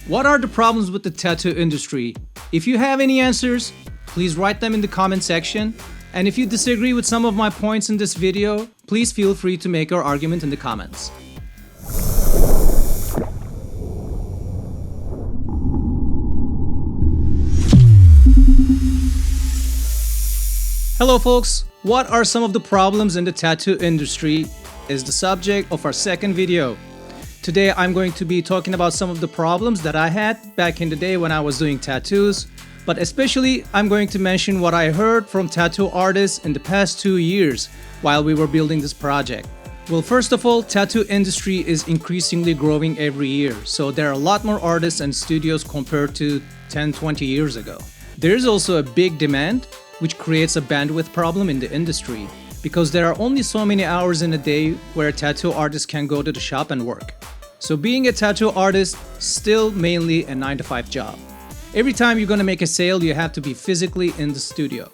What are the problems with the tattoo industry? If you have any answers, please write them in the comment section. And if you disagree with some of my points in this video, please feel free to make your argument in the comments. Hello folks, what are some of the problems in the tattoo industry is the subject of our second video. Today I'm going to be talking about some of the problems that I had back in the day when I was doing tattoos, but especially I'm going to mention what I heard from tattoo artists in the past 2 years while we were building this project. Well, first of all, tattoo industry is increasingly growing every year, so there are a lot more artists and studios compared to 10-20 years ago. There is also a big demand, which creates a bandwidth problem in the industry because there are only so many hours in a day where a tattoo artist can go to the shop and work. So being a tattoo artist still mainly a 9-to-5 job. Every time you're gonna make a sale, you have to be physically in the studio.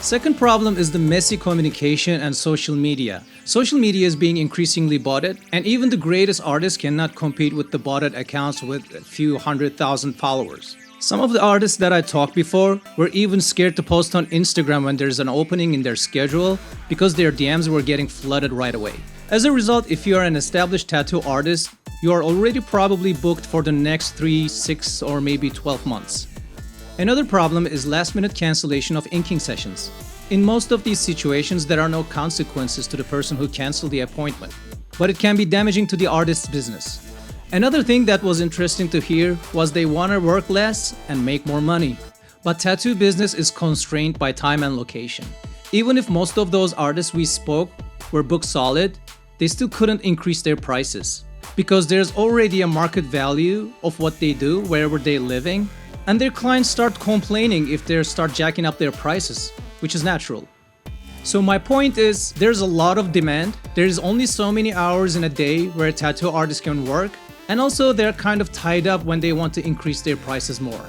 Second problem is the messy communication and social media. Social media is being increasingly botted, and even the greatest artists cannot compete with the botted accounts with a few 100,000 followers. Some of the artists that I talked before were even scared to post on Instagram when there's an opening in their schedule because their DMs were getting flooded right away. As a result, if you are an established tattoo artist, you are already probably booked for the next 3, 6, or maybe 12 months. Another problem is last-minute cancellation of inking sessions. In most of these situations, there are no consequences to the person who canceled the appointment, but it can be damaging to the artist's business. Another thing that was interesting to hear was they want to work less and make more money. But tattoo business is constrained by time and location. Even if most of those artists we spoke were booked solid, they still couldn't increase their prices because there's already a market value of what they do wherever they're living, and their clients start complaining if they start jacking up their prices, which is natural. So my point is, there's a lot of demand, there's only so many hours in a day where a tattoo artist can work, and also they're kind of tied up when they want to increase their prices more.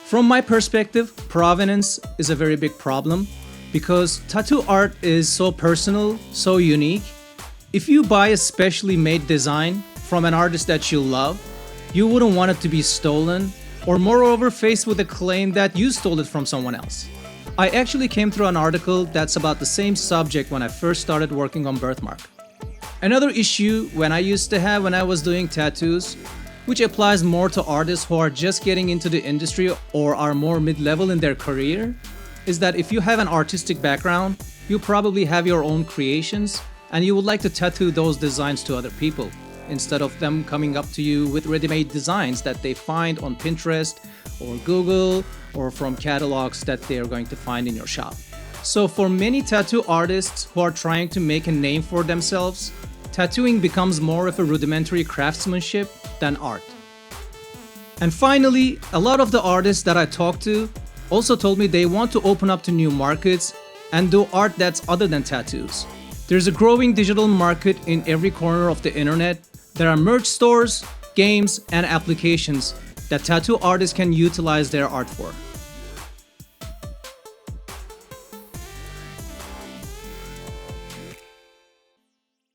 From my perspective, provenance is a very big problem because tattoo art is so personal, so unique. If you buy a specially made design from an artist that you love, you wouldn't want it to be stolen or moreover faced with a claim that you stole it from someone else. I actually came through an article that's about the same subject when I first started working on BirthMark. Another issue when I used to have when I was doing tattoos, which applies more to artists who are just getting into the industry or are more mid-level in their career, is that if you have an artistic background, you probably have your own creations and you would like to tattoo those designs to other people instead of them coming up to you with ready-made designs that they find on Pinterest or Google or from catalogs that they are going to find in your shop. So for many tattoo artists who are trying to make a name for themselves, tattooing becomes more of a rudimentary craftsmanship than art. And finally, a lot of the artists that I talked to also told me they want to open up to new markets and do art that's other than tattoos. There's a growing digital market in every corner of the internet. There are merch stores, games, and applications that tattoo artists can utilize their art for.